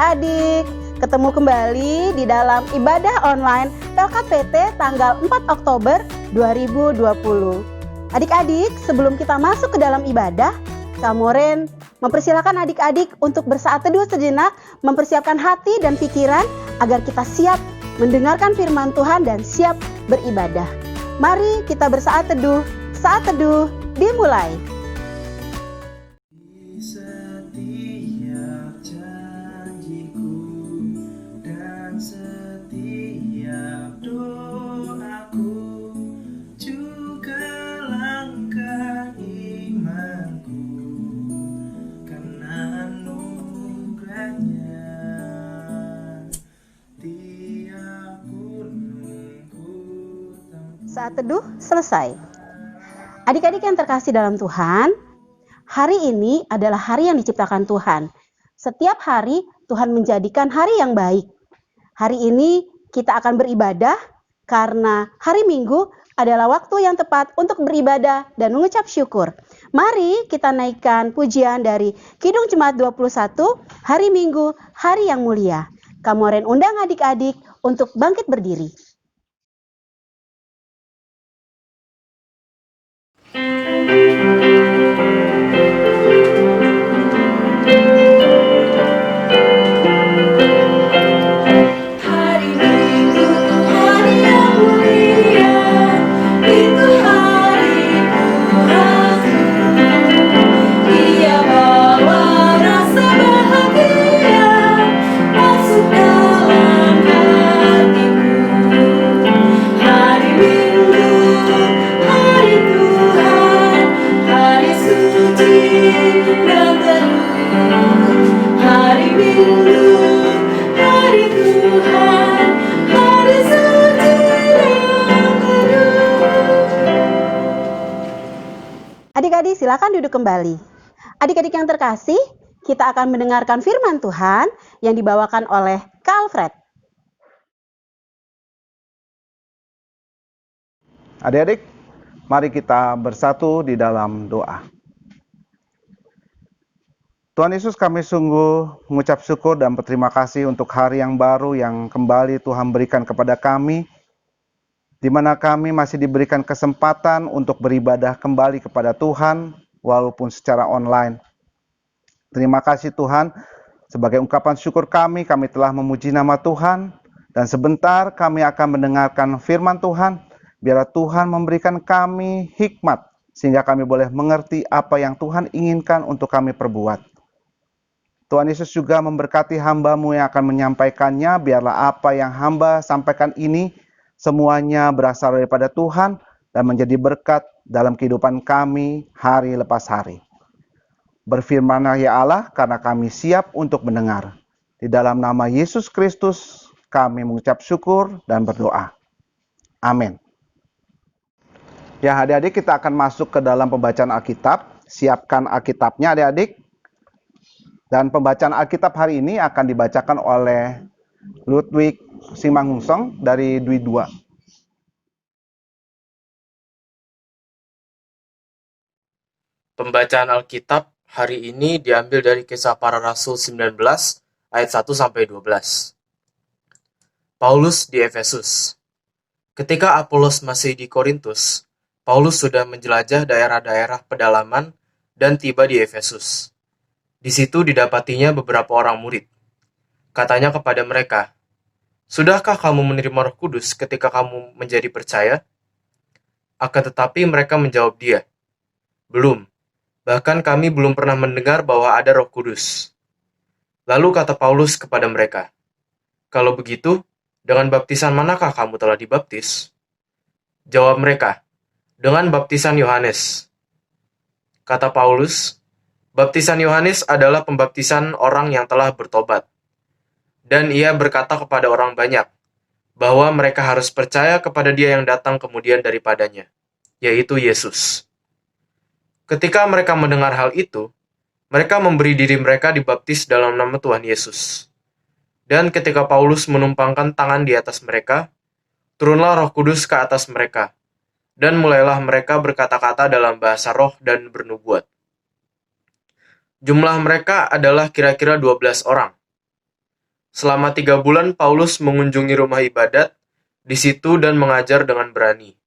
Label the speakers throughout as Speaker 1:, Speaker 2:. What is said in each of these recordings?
Speaker 1: adik-adik, ketemu kembali di dalam ibadah online LKPT tanggal 4 Oktober 2020. Adik-adik, sebelum kita masuk ke dalam ibadah, Kak Moren mempersilakan adik-adik untuk bersaat teduh sejenak, mempersiapkan hati dan pikiran agar kita siap mendengarkan firman Tuhan dan siap beribadah. Mari kita bersaat teduh. Saat teduh dimulai.
Speaker 2: Setiap janjiku dan setiap doaku, juga langkah imanku, karena anugerahnya tiap gunungku.
Speaker 1: Saat teduh selesai. Adik-adik yang terkasih dalam Tuhan, hari ini adalah hari yang diciptakan Tuhan. Setiap hari Tuhan menjadikan hari yang baik. Hari ini kita akan beribadah karena hari Minggu adalah waktu yang tepat untuk beribadah dan mengucap syukur. Mari kita naikkan pujian dari Kidung Jemaat 21, Hari Minggu, Hari yang Mulia. Kak Moren undang adik-adik untuk bangkit berdiri. Adik-adik silakan duduk kembali. Adik-adik yang terkasih, kita akan mendengarkan firman Tuhan yang dibawakan oleh Kak Alfred.
Speaker 3: Adik-adik, mari kita bersatu di dalam doa. Tuhan Yesus, kami sungguh mengucap syukur dan berterima kasih untuk hari yang baru yang kembali Tuhan berikan kepada kami, di mana kami masih diberikan kesempatan untuk beribadah kembali kepada Tuhan, walaupun secara online. Terima kasih Tuhan, sebagai ungkapan syukur kami telah memuji nama Tuhan, dan sebentar kami akan mendengarkan firman Tuhan. Biarlah Tuhan memberikan kami hikmat, sehingga kami boleh mengerti apa yang Tuhan inginkan untuk kami perbuat. Tuhan Yesus juga memberkati hamba-Mu yang akan menyampaikannya. Biarlah apa yang hamba sampaikan ini semuanya berasal daripada Tuhan dan menjadi berkat dalam kehidupan kami hari lepas hari. Berfirmanlah ya Allah, karena kami siap untuk mendengar. Di dalam nama Yesus Kristus kami mengucap syukur dan berdoa. Amin. Ya, adik-adik, kita akan masuk ke dalam pembacaan Alkitab. Siapkan Alkitabnya adik-adik. Dan pembacaan Alkitab hari ini akan dibacakan oleh Ludwig Simangunsong dari Dwi 2.
Speaker 4: Pembacaan Alkitab hari ini diambil dari Kisah Para Rasul 19 ayat 1-12. Paulus di Efesus. Ketika Apolos masih di Korintus, Paulus sudah menjelajah daerah-daerah pedalaman dan tiba di Efesus. Di situ didapatinya beberapa orang murid. Katanya kepada mereka, "Sudahkah kamu menerima Roh Kudus ketika kamu menjadi percaya?" Akan tetapi mereka menjawab dia, "Belum. Bahkan kami belum pernah mendengar bahwa ada Roh Kudus." Lalu kata Paulus kepada mereka, "Kalau begitu, dengan baptisan manakah kamu telah dibaptis?" Jawab mereka, "Dengan baptisan Yohanes." Kata Paulus, "Baptisan Yohanes adalah pembaptisan orang yang telah bertobat." Dan ia berkata kepada orang banyak, bahwa mereka harus percaya kepada Dia yang datang kemudian daripadanya, yaitu Yesus. Ketika mereka mendengar hal itu, mereka memberi diri mereka dibaptis dalam nama Tuhan Yesus. Dan ketika Paulus menumpangkan tangan di atas mereka, turunlah Roh Kudus ke atas mereka, dan mulailah mereka berkata-kata dalam bahasa roh dan bernubuat. Jumlah mereka adalah kira-kira 12 orang. Selama 3 bulan Paulus mengunjungi rumah ibadat di situ dan mengajar dengan berani.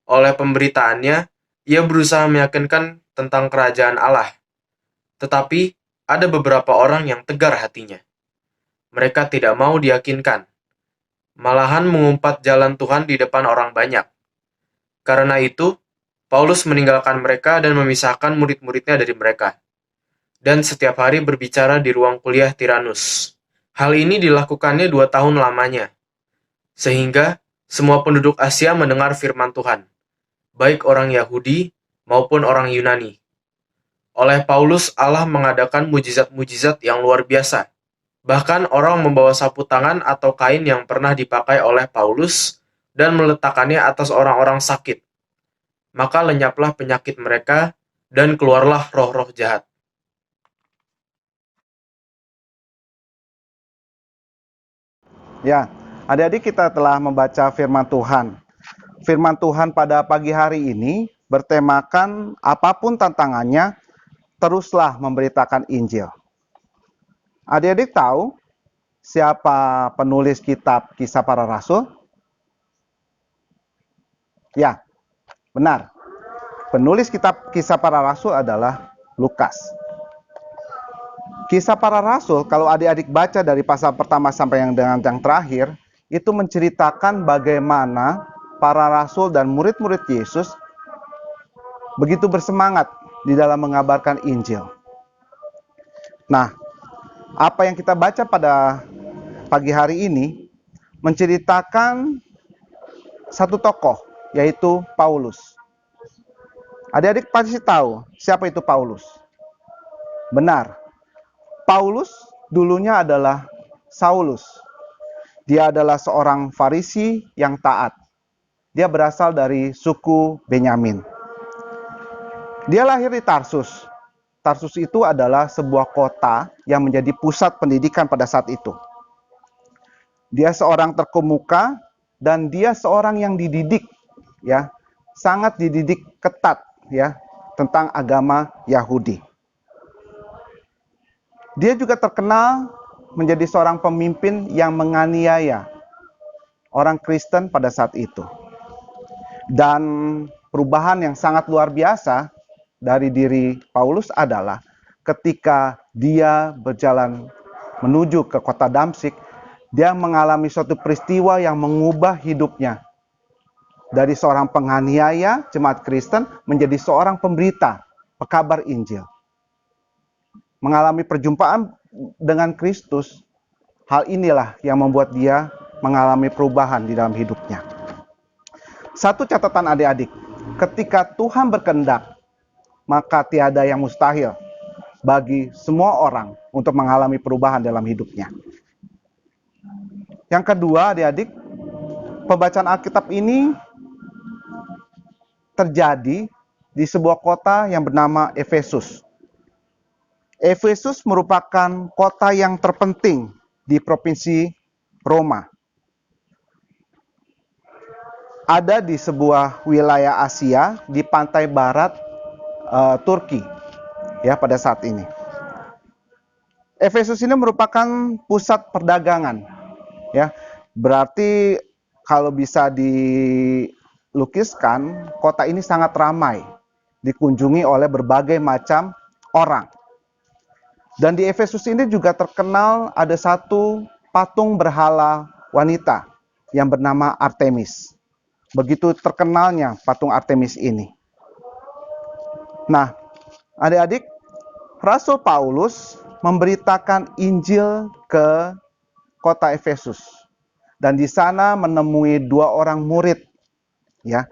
Speaker 4: Oleh pemberitaannya, ia berusaha meyakinkan tentang kerajaan Allah. Tetapi ada beberapa orang yang tegar hatinya. Mereka tidak mau diyakinkan, malahan mengumpat jalan Tuhan di depan orang banyak. Karena itu, Paulus meninggalkan mereka dan memisahkan murid-muridnya dari mereka, dan setiap hari berbicara di ruang kuliah Tiranus. Hal ini dilakukannya 2 tahun lamanya, sehingga semua penduduk Asia mendengar firman Tuhan, baik orang Yahudi maupun orang Yunani. Oleh Paulus, Allah mengadakan mujizat-mujizat yang luar biasa. Bahkan orang membawa sapu tangan atau kain yang pernah dipakai oleh Paulus dan meletakkannya atas orang-orang sakit. Maka lenyaplah penyakit mereka dan keluarlah roh-roh jahat.
Speaker 3: Ya, adik-adik, kita telah membaca firman Tuhan. Firman Tuhan pada pagi hari ini bertemakan apapun tantangannya, teruslah memberitakan Injil. Adik-adik tahu siapa penulis kitab Kisah Para Rasul? Ya, benar. Penulis kitab Kisah Para Rasul adalah Lukas. Kisah Para Rasul, kalau adik-adik baca dari pasal pertama sampai yang terakhir, itu menceritakan bagaimana para rasul dan murid-murid Yesus begitu bersemangat di dalam mengabarkan Injil. Nah, apa yang kita baca pada pagi hari ini menceritakan satu tokoh, yaitu Paulus. Adik-adik pasti tahu siapa itu Paulus. Benar, Paulus dulunya adalah Saulus. Dia adalah seorang Farisi yang taat. Dia berasal dari suku Benyamin. Dia lahir di Tarsus. Tarsus itu adalah sebuah kota yang menjadi pusat pendidikan pada saat itu. Dia seorang terkemuka dan dia seorang yang dididik, ya, sangat dididik ketat, ya, tentang agama Yahudi. Dia juga terkenal menjadi seorang pemimpin yang menganiaya orang Kristen pada saat itu. Dan perubahan yang sangat luar biasa dari diri Paulus adalah ketika dia berjalan menuju ke kota Damsyik, dia mengalami suatu peristiwa yang mengubah hidupnya. Dari seorang penganiaya jemaat Kristen menjadi seorang pemberita, pekabar Injil. Mengalami perjumpaan dengan Kristus, hal inilah yang membuat dia mengalami perubahan di dalam hidupnya. Satu catatan adik-adik, ketika Tuhan berkehendak, maka tiada yang mustahil bagi semua orang untuk mengalami perubahan dalam hidupnya. Yang kedua, adik-adik, pembacaan Alkitab ini terjadi di sebuah kota yang bernama Efesus. Efesus merupakan kota yang terpenting di provinsi Roma. Ada di sebuah wilayah Asia di pantai barat Turki, ya, pada saat ini. Efesus ini merupakan pusat perdagangan, ya. Berarti kalau bisa dilukiskan, kota ini sangat ramai, dikunjungi oleh berbagai macam orang. Dan di Efesus ini juga terkenal ada satu patung berhala wanita yang bernama Artemis. Begitu terkenalnya patung Artemis ini. Nah, adik-adik, Rasul Paulus memberitakan Injil ke kota Efesus. Dan di sana menemui 2 orang murid. Ya.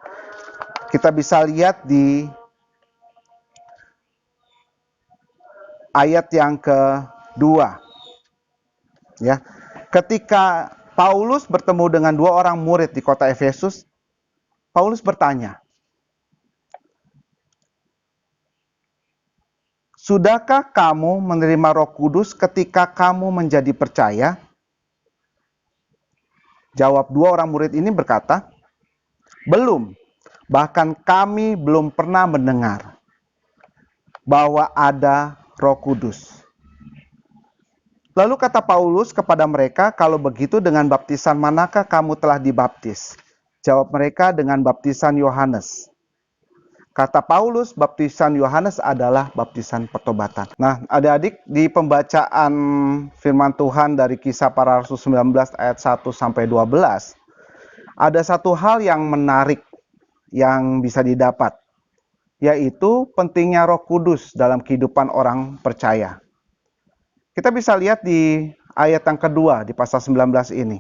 Speaker 3: Kita bisa lihat di ayat yang kedua. Ya. Ketika Paulus bertemu dengan 2 orang murid di kota Efesus, Paulus bertanya, "Sudahkah kamu menerima Roh Kudus ketika kamu menjadi percaya?" Jawab 2 orang murid ini berkata, "Belum, bahkan kami belum pernah mendengar bahwa ada Roh Kudus." Lalu kata Paulus kepada mereka, "Kalau begitu dengan baptisan manakah kamu telah dibaptis?" Jawab mereka, "Dengan baptisan Yohanes." Kata Paulus, baptisan Yohanes adalah baptisan pertobatan. Nah, adik-adik, di pembacaan firman Tuhan dari Kisah Para Rasul 19 ayat 1 sampai 12, ada satu hal yang menarik yang bisa didapat, yaitu pentingnya Roh Kudus dalam kehidupan orang percaya. Kita bisa lihat di ayat yang kedua di pasal 19 ini.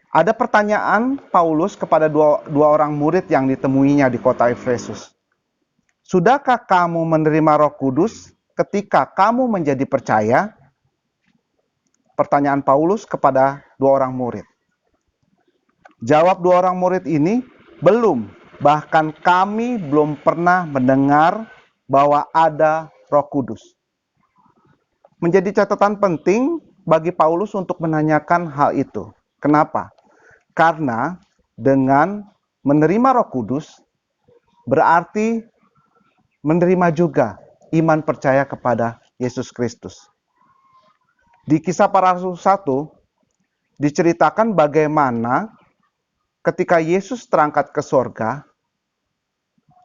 Speaker 3: Ada pertanyaan Paulus kepada dua orang murid yang ditemuinya di kota Efesus. Sudahkah kamu menerima Roh Kudus ketika kamu menjadi percaya? Pertanyaan Paulus kepada dua orang murid. Jawab dua orang murid ini, belum. Bahkan kami belum pernah mendengar bahwa ada Roh Kudus. Menjadi catatan penting bagi Paulus untuk menanyakan hal itu. Kenapa? Karena dengan menerima Roh Kudus berarti menerima juga iman percaya kepada Yesus Kristus. Di Kisah Para Rasul 1 diceritakan bagaimana ketika Yesus terangkat ke sorga,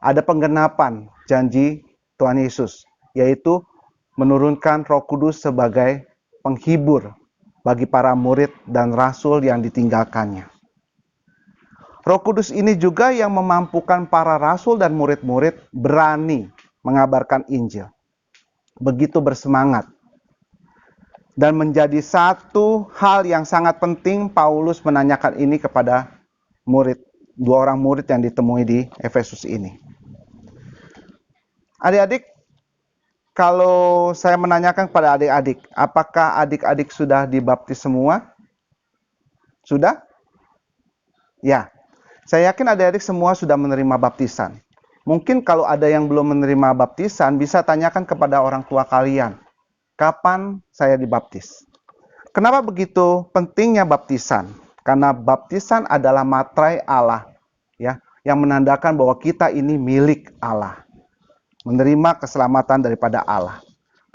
Speaker 3: ada penggenapan janji Tuhan Yesus, yaitu menurunkan Roh Kudus sebagai penghibur bagi para murid dan rasul yang ditinggalkannya. Roh Kudus ini juga yang memampukan para rasul dan murid-murid berani mengabarkan Injil. Begitu bersemangat. Dan menjadi satu hal yang sangat penting Paulus menanyakan ini kepada dua orang murid yang ditemui di Efesus ini. Adik-adik, kalau saya menanyakan kepada adik-adik, apakah adik-adik sudah dibaptis semua? Sudah? Ya. Saya yakin adik-adik semua sudah menerima baptisan. Mungkin kalau ada yang belum menerima baptisan, bisa tanyakan kepada orang tua kalian, kapan saya dibaptis? Kenapa begitu pentingnya baptisan? Karena baptisan adalah materai Allah, ya, yang menandakan bahwa kita ini milik Allah, menerima keselamatan daripada Allah.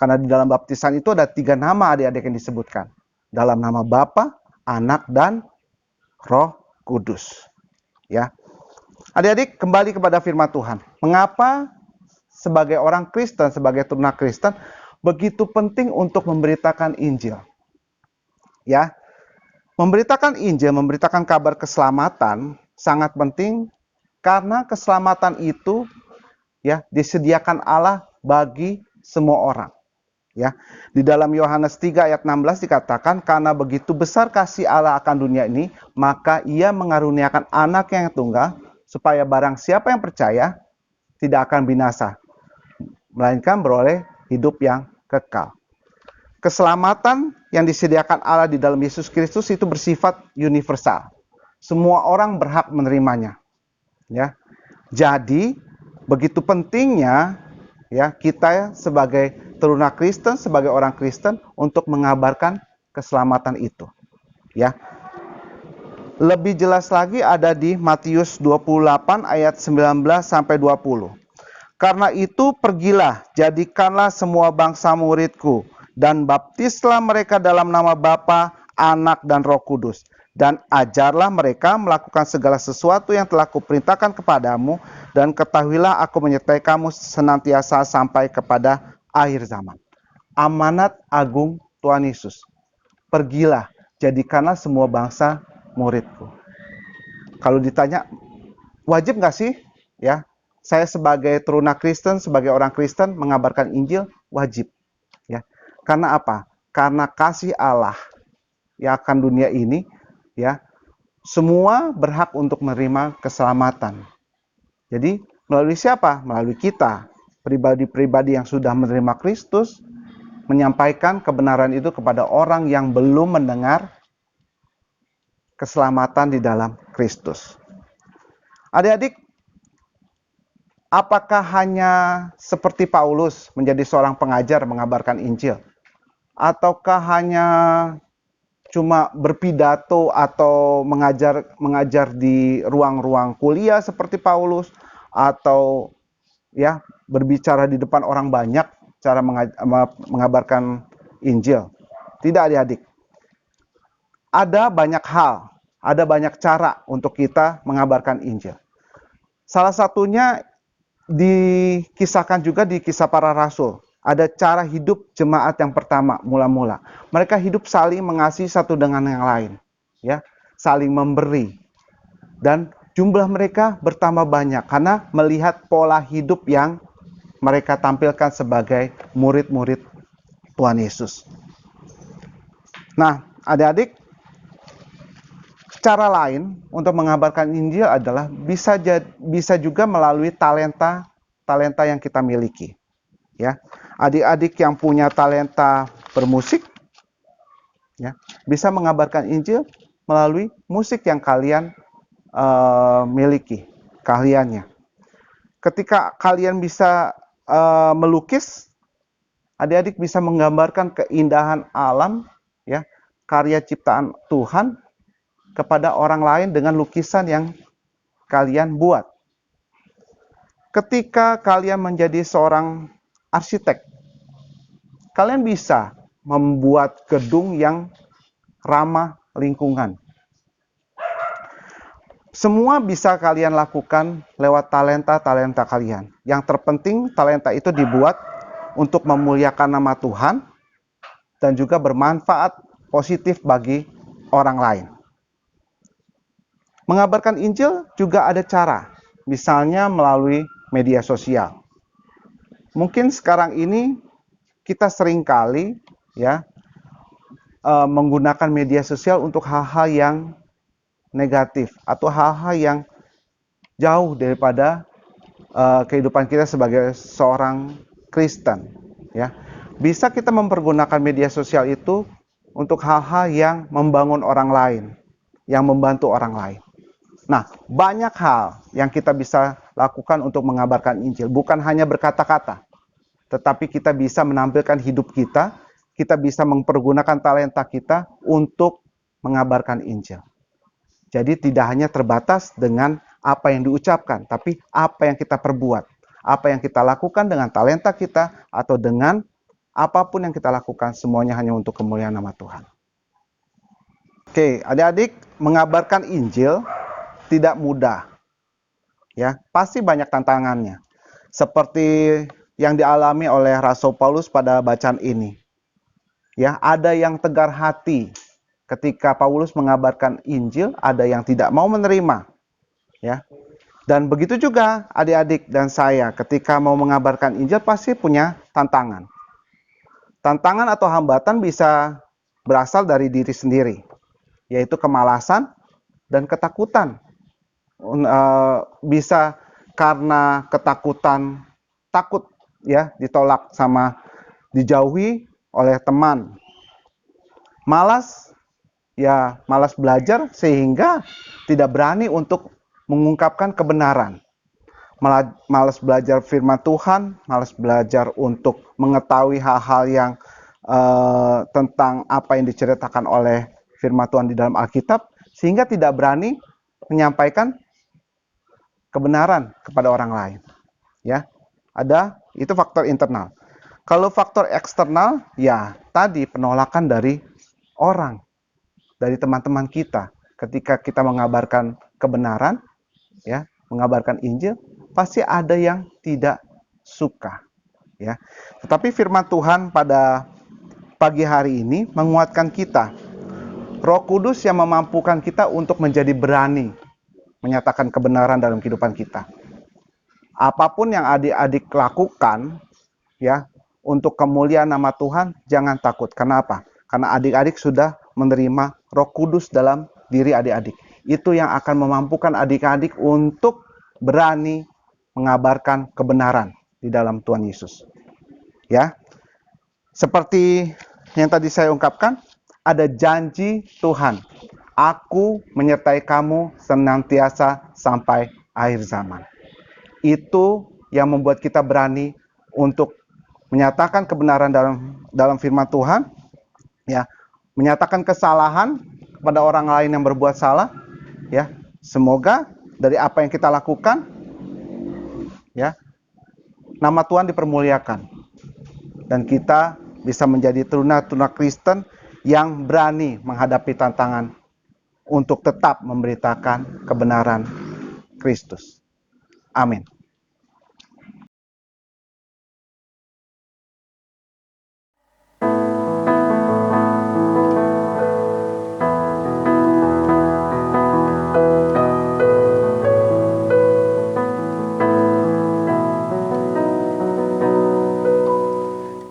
Speaker 3: Karena di dalam baptisan itu ada 3 nama adik-adik yang disebutkan, dalam nama Bapa, Anak, dan Roh Kudus. Ya, adik-adik, kembali kepada firman Tuhan. Mengapa sebagai orang Kristen, sebagai turunan Kristen, begitu penting untuk memberitakan Injil? Ya, memberitakan Injil, memberitakan kabar keselamatan sangat penting karena keselamatan itu ya disediakan Allah bagi semua orang. Ya, di dalam Yohanes 3 ayat 16 dikatakan, karena begitu besar kasih Allah akan dunia ini, maka ia mengaruniakan anak yang tunggal, supaya barang siapa yang percaya, tidak akan binasa, melainkan beroleh hidup yang kekal. Keselamatan yang disediakan Allah di dalam Yesus Kristus itu bersifat universal. Semua orang berhak menerimanya. Ya, jadi begitu pentingnya ya kita sebagai turunan Kristen, sebagai orang Kristen untuk mengabarkan keselamatan itu. Ya. Lebih jelas lagi ada di Matius 28 ayat 19 sampai 20. Karena itu pergilah, jadikanlah semua bangsa muridku dan baptislah mereka dalam nama Bapa, Anak, dan Roh Kudus. Dan ajarlah mereka melakukan segala sesuatu yang telah kuperintahkan kepadamu, dan ketahuilah aku menyertai kamu senantiasa sampai kepada akhir zaman. Amanat agung Tuhan Yesus. Pergilah, jadikanlah semua bangsa muridku. Kalau ditanya, wajib nggak sih? Ya, saya sebagai turunan Kristen, sebagai orang Kristen mengabarkan Injil, wajib. Ya, karena apa? Karena kasih Allah yang akan dunia ini, ya, semua berhak untuk menerima keselamatan. Jadi melalui siapa? Melalui kita, pribadi-pribadi yang sudah menerima Kristus, menyampaikan kebenaran itu kepada orang yang belum mendengar keselamatan di dalam Kristus. Adik-adik, apakah hanya seperti Paulus menjadi seorang pengajar mengabarkan Injil? Ataukah hanya cuma berpidato atau mengajar di ruang-ruang kuliah seperti Paulus, atau ya berbicara di depan orang banyak cara mengabarkan Injil. Tidak adik-adik. Ada banyak hal, ada banyak cara untuk kita mengabarkan Injil. Salah satunya dikisahkan juga di Kisah Para Rasul. Ada cara hidup jemaat yang pertama mula-mula. Mereka hidup saling mengasihi satu dengan yang lain, ya, saling memberi. Dan jumlah mereka bertambah banyak karena melihat pola hidup yang mereka tampilkan sebagai murid-murid Tuhan Yesus. Nah, adik-adik, cara lain untuk mengabarkan Injil adalah bisa juga melalui talenta yang kita miliki. Ya, adik-adik yang punya talenta bermusik, ya, bisa mengabarkan Injil melalui musik yang kalian miliki, keahliannya. Ketika kalian bisa melukis, adik-adik bisa menggambarkan keindahan alam, ya, karya ciptaan Tuhan kepada orang lain dengan lukisan yang kalian buat. Ketika kalian menjadi seorang arsitek, kalian bisa membuat gedung yang ramah lingkungan. Semua bisa kalian lakukan lewat talenta kalian. Yang terpenting talenta itu dibuat untuk memuliakan nama Tuhan dan juga bermanfaat positif bagi orang lain. Mengabarkan Injil juga ada cara, misalnya melalui media sosial. Mungkin sekarang ini kita seringkali, ya, menggunakan media sosial untuk hal-hal yang negatif atau hal-hal yang jauh daripada kehidupan kita sebagai seorang Kristen, ya. Bisa kita mempergunakan media sosial itu untuk hal-hal yang membangun orang lain, yang membantu orang lain. Nah, banyak hal yang kita bisa lakukan untuk mengabarkan Injil, bukan hanya berkata-kata, tetapi kita bisa menampilkan hidup kita bisa mempergunakan talenta kita untuk mengabarkan Injil. Jadi tidak hanya terbatas dengan apa yang diucapkan, tapi apa yang kita perbuat, apa yang kita lakukan dengan talenta kita, atau dengan apapun yang kita lakukan, semuanya hanya untuk kemuliaan nama Tuhan. Oke, adik-adik, mengabarkan Injil tidak mudah. Ya, pasti banyak tantangannya. Seperti yang dialami oleh Rasul Paulus pada bacaan ini. Ya, ada yang tegar hati ketika Paulus mengabarkan Injil, ada yang tidak mau menerima. Ya. Dan begitu juga adik-adik dan saya ketika mau mengabarkan Injil pasti punya tantangan. Tantangan atau hambatan bisa berasal dari diri sendiri, yaitu kemalasan dan ketakutan. Bisa karena ketakutan, takut, ya, ditolak sama dijauhi oleh teman. Malas belajar sehingga tidak berani untuk mengungkapkan kebenaran. Malas belajar firman Tuhan, malas belajar untuk mengetahui hal-hal yang tentang apa yang diceritakan oleh firman Tuhan di dalam Alkitab, sehingga tidak berani menyampaikan kebenaran kepada orang lain. Ya, itu faktor internal. Kalau faktor eksternal, ya tadi penolakan dari orang, dari teman-teman kita. Ketika kita mengabarkan kebenaran, ya, mengabarkan Injil, pasti ada yang tidak suka, ya. Tetapi firman Tuhan pada pagi hari ini menguatkan kita. Roh Kudus yang memampukan kita untuk menjadi berani menyatakan kebenaran dalam kehidupan kita. Apapun yang adik-adik lakukan, ya, untuk kemuliaan nama Tuhan, jangan takut. Kenapa? Karena adik-adik sudah menerima Roh Kudus dalam diri adik-adik. Itu yang akan memampukan adik-adik untuk berani mengabarkan kebenaran di dalam Tuhan Yesus. Ya. Seperti yang tadi saya ungkapkan, ada janji Tuhan. Aku menyertai kamu senantiasa sampai akhir zaman. Itu yang membuat kita berani untuk menyatakan kebenaran dalam firman Tuhan, ya, menyatakan kesalahan kepada orang lain yang berbuat salah, ya. Semoga dari apa yang kita lakukan, ya, nama Tuhan dipermuliakan dan kita bisa menjadi teruna-teruna Kristen yang berani menghadapi tantangan untuk tetap memberitakan kebenaran Kristus. Amin.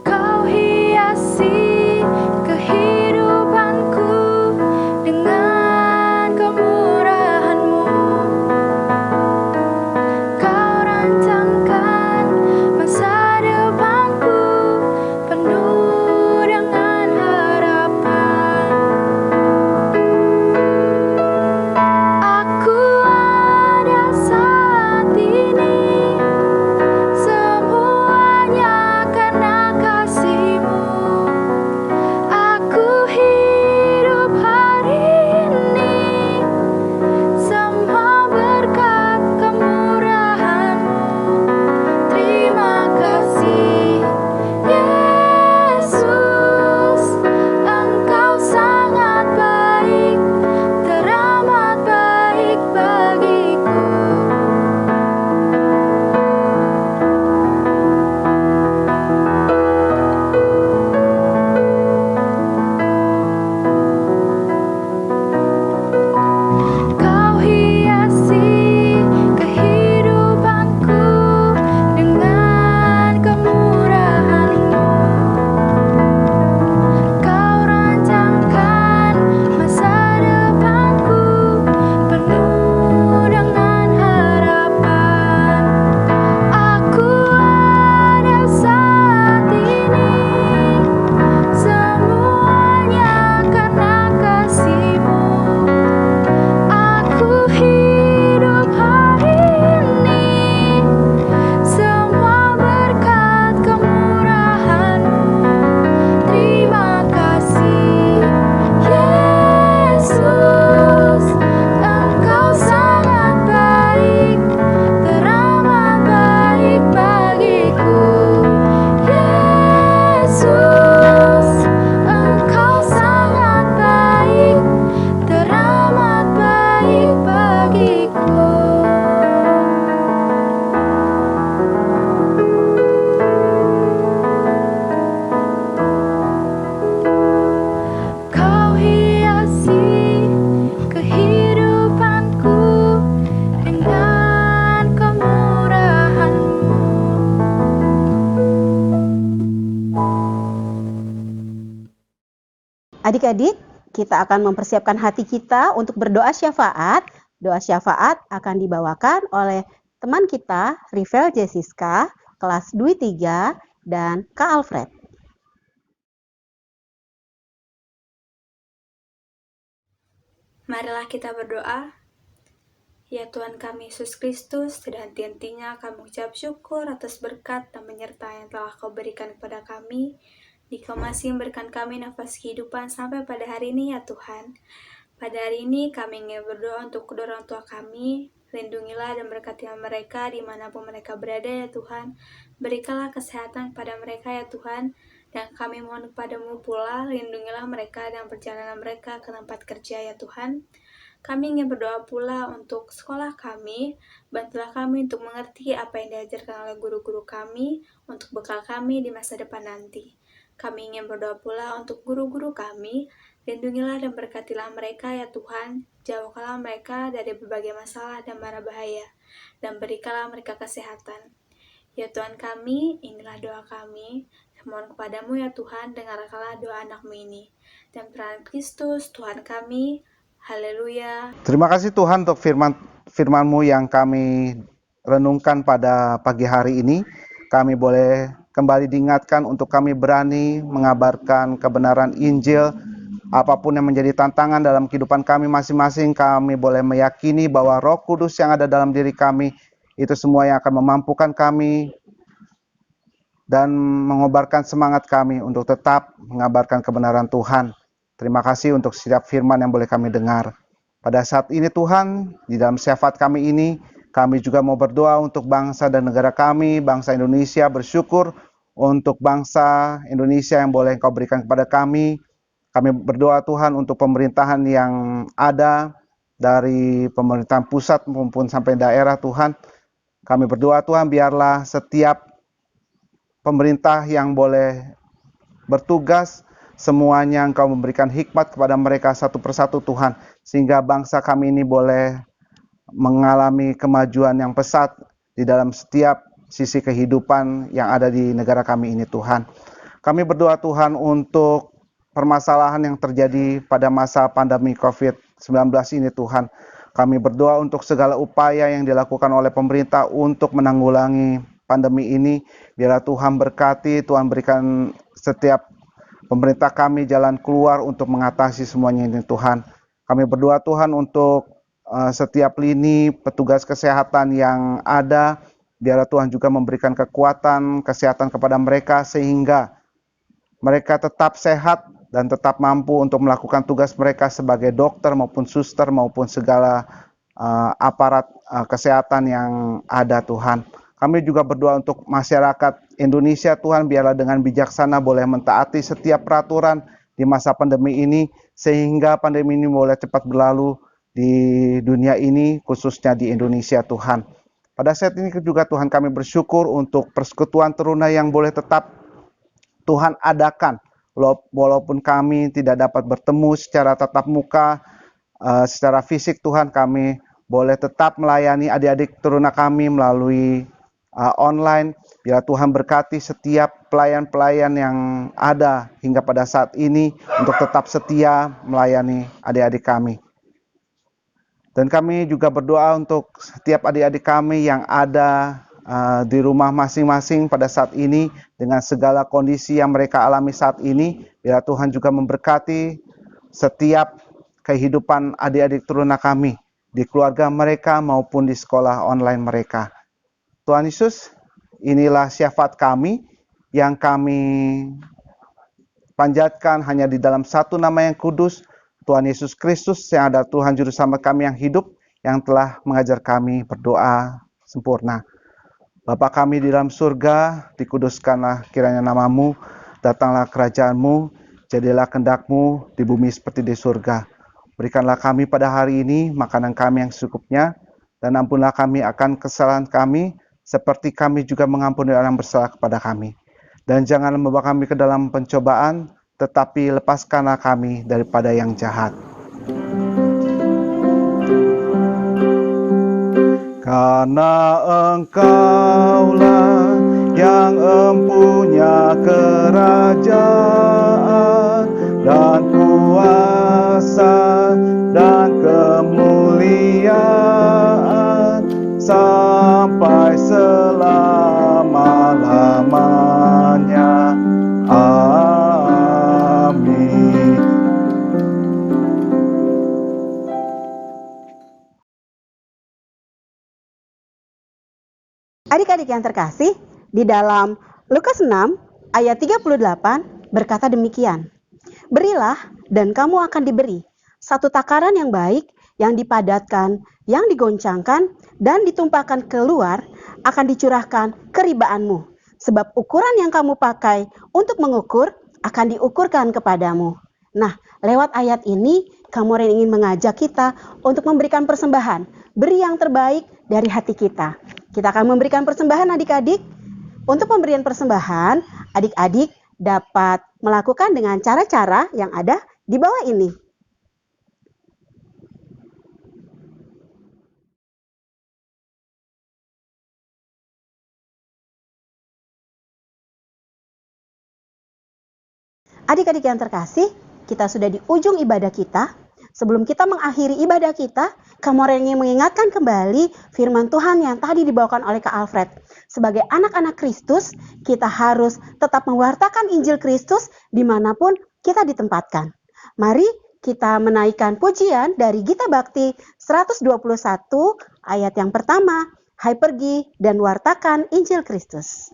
Speaker 5: Kau hiasi kehidupanku dengan kemurahan-Mu. Kau rancangkan masa depanku penuh dengan harapan. Aku ada saat ini semuanya karena kasih-Mu. Aku hidup hari ini semua berkat kemurahan-Mu. Terima kasih Yesus, Engkau sangat baik, teramat baik bagiku. Kau hiasi kehidupanku dengan kemurahan-Mu. Kau rancangkan masa depanku penuh dengan harapan. Aku ada saat ini semuanya karena kasih-Mu. Aku hidup hari ini semua berkat kemurahan-Mu. Terima kasih Yesus, Engkau sangat baik, teramat baik bagiku. Yesus, Engkau sangat baik, teramat baik bagiku. Kau hiasi kehidupanku dengan kemurahan-Mu.
Speaker 1: Adik-adik, kita akan mempersiapkan hati kita untuk berdoa syafaat. Doa syafaat akan dibawakan oleh teman kita, Rivel Jessica, kelas Dwi 3, dan Kak Alfred.
Speaker 5: Marilah kita berdoa. Ya Tuhan kami Yesus Kristus, tidak henti-hentinya kami ucap syukur atas berkat dan penyertaan yang telah Kau berikan kepada kami. Di Kau masih memberikan kami nafas kehidupan sampai pada hari ini ya Tuhan. Pada hari ini kami ingin berdoa untuk kedua orang tua kami. Lindungilah dan berkatilah mereka dimanapun mereka berada ya Tuhan. Berikanlah kesehatan kepada mereka ya Tuhan. Dan kami mohon kepadamu pula, lindungilah mereka dan perjalanan mereka ke tempat kerja ya Tuhan. Kami ingin berdoa pula untuk sekolah kami. Bantulah kami untuk mengerti apa yang diajarkan oleh guru-guru kami untuk bekal kami di masa depan nanti. Kami ingin berdoa pula untuk guru-guru kami. Lindungilah dan berkatilah mereka ya Tuhan. Jauhkanlah mereka dari berbagai masalah dan mara bahaya. Dan berikanlah mereka kesehatan. Ya Tuhan kami, inilah doa kami. Mohon kepadamu ya Tuhan, dengarkanlah doa anak-Mu ini. Dan peran Kristus, Tuhan kami. Haleluya.
Speaker 3: Terima kasih Tuhan untuk firman-Mu yang kami renungkan pada pagi hari ini. Kami boleh kembali diingatkan untuk kami berani mengabarkan kebenaran Injil. Apapun yang menjadi tantangan dalam kehidupan kami masing-masing, kami boleh meyakini bahwa Roh Kudus yang ada dalam diri kami, itu semua yang akan memampukan kami dan mengobarkan semangat kami untuk tetap mengabarkan kebenaran Tuhan. Terima kasih untuk setiap firman yang boleh kami dengar. Pada saat ini Tuhan, di dalam syafaat kami ini, kami juga mau berdoa untuk bangsa dan negara kami, bangsa Indonesia, bersyukur untuk bangsa Indonesia yang boleh Engkau berikan kepada kami. Kami berdoa Tuhan untuk pemerintahan yang ada dari pemerintahan pusat maupun sampai daerah Tuhan. Kami berdoa Tuhan biarlah setiap pemerintah yang boleh bertugas semuanya Engkau memberikan hikmat kepada mereka satu persatu Tuhan, sehingga bangsa kami ini boleh mengalami kemajuan yang pesat di dalam setiap sisi kehidupan yang ada di negara kami ini Tuhan. Kami berdoa Tuhan untuk permasalahan yang terjadi pada masa pandemi COVID-19 ini Tuhan. Kami berdoa untuk segala upaya yang dilakukan oleh pemerintah untuk menanggulangi pandemi ini. Biarlah Tuhan berkati, Tuhan berikan setiap pemerintah kami jalan keluar untuk mengatasi semuanya ini Tuhan. Kami berdoa Tuhan untuk setiap lini petugas kesehatan yang ada, biarlah Tuhan juga memberikan kekuatan kesehatan kepada mereka sehingga mereka tetap sehat dan tetap mampu untuk melakukan tugas mereka sebagai dokter maupun suster maupun segala aparat kesehatan yang ada Tuhan. Kami juga berdoa untuk masyarakat Indonesia Tuhan, biarlah dengan bijaksana boleh mentaati setiap peraturan di masa pandemi ini sehingga pandemi ini boleh cepat berlalu di dunia ini, khususnya di Indonesia Tuhan. Pada saat ini juga Tuhan kami bersyukur untuk persekutuan teruna yang boleh tetap Tuhan adakan. Walaupun kami tidak dapat bertemu secara tatap muka, secara fisik Tuhan, kami boleh tetap melayani adik-adik teruna kami melalui online. Biar Tuhan berkati setiap pelayan-pelayan yang ada hingga pada saat ini untuk tetap setia melayani adik-adik kami. Dan kami juga berdoa untuk setiap adik-adik kami yang ada di rumah masing-masing pada saat ini dengan segala kondisi yang mereka alami saat ini. Biar Tuhan juga memberkati setiap kehidupan adik-adik teruna kami di keluarga mereka maupun di sekolah online mereka. Tuhan Yesus, inilah syafaat kami yang kami panjatkan hanya di dalam satu nama yang kudus, Tuhan Yesus Kristus yang adalah Tuhan Juru Selamat kami yang hidup, yang telah mengajar kami berdoa sempurna. Bapa kami di dalam surga, dikuduskanlah kiranya namamu, datanglah kerajaan-Mu, jadilah kehendak-Mu di bumi seperti di surga. Berikanlah kami pada hari ini makanan kami yang secukupnya, dan ampunlah kami akan kesalahan kami, seperti kami juga mengampuni orang yang bersalah kepada kami. Dan jangan membawa kami ke dalam pencobaan, tetapi lepaskanlah kami daripada yang jahat. Karena Engkaulah yang empunya kerajaan dan kuasa dan kemuliaan sampai selama-lamanya. Amin.
Speaker 1: Adik-adik yang terkasih, di dalam Lukas 6 ayat 38 berkata demikian. Berilah dan kamu akan diberi, satu takaran yang baik, yang dipadatkan, yang digoncangkan, dan ditumpahkan keluar, akan dicurahkan keribaanmu. Sebab ukuran yang kamu pakai untuk mengukur, akan diukurkan kepadamu. Nah, lewat ayat ini, Kamoren ingin mengajak kita untuk memberikan persembahan, beri yang terbaik dari hati kita. Kita akan memberikan persembahan adik-adik. Untuk pemberian persembahan, adik-adik dapat melakukan dengan cara-cara yang ada di bawah ini. Adik-adik yang terkasih, kita sudah di ujung ibadah kita. Sebelum kita mengakhiri ibadah kita, Kamoren ingin mengingatkan kembali firman Tuhan yang tadi dibawakan oleh Kak Alfred. Sebagai anak-anak Kristus, kita harus tetap mewartakan Injil Kristus dimanapun kita ditempatkan. Mari kita menaikkan pujian dari Gita Bakti 121 ayat yang pertama. Hai pergi dan wartakan Injil Kristus.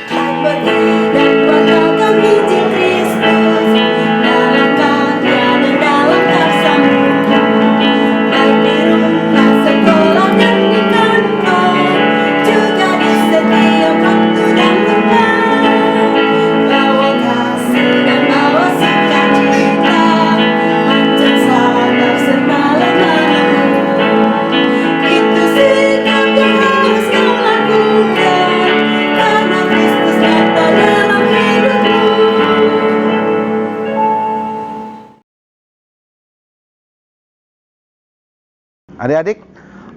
Speaker 5: Hai pergi dan wartakan Injil Kristus,
Speaker 3: Adik-adik,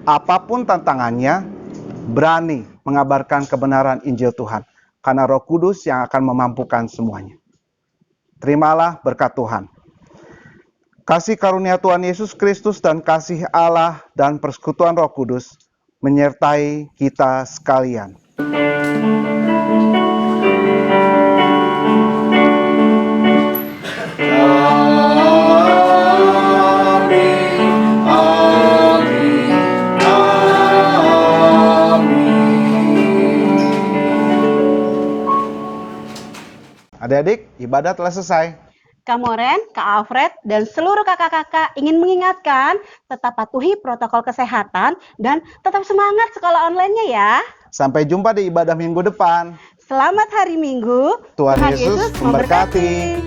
Speaker 3: apapun tantangannya, berani mengabarkan kebenaran Injil Tuhan. Karena Roh Kudus yang akan memampukan semuanya. Terimalah berkat Tuhan. Kasih karunia Tuhan Yesus Kristus dan kasih Allah dan persekutuan Roh Kudus menyertai kita sekalian. Adik-adik, ibadah telah selesai.
Speaker 1: Kak Moren, Kak Alfred, dan seluruh kakak-kakak ingin mengingatkan tetap patuhi protokol kesehatan dan tetap semangat sekolah online-nya ya.
Speaker 3: Sampai jumpa di ibadah minggu depan.
Speaker 1: Selamat hari Minggu.
Speaker 3: Tuhan Yesus memberkati.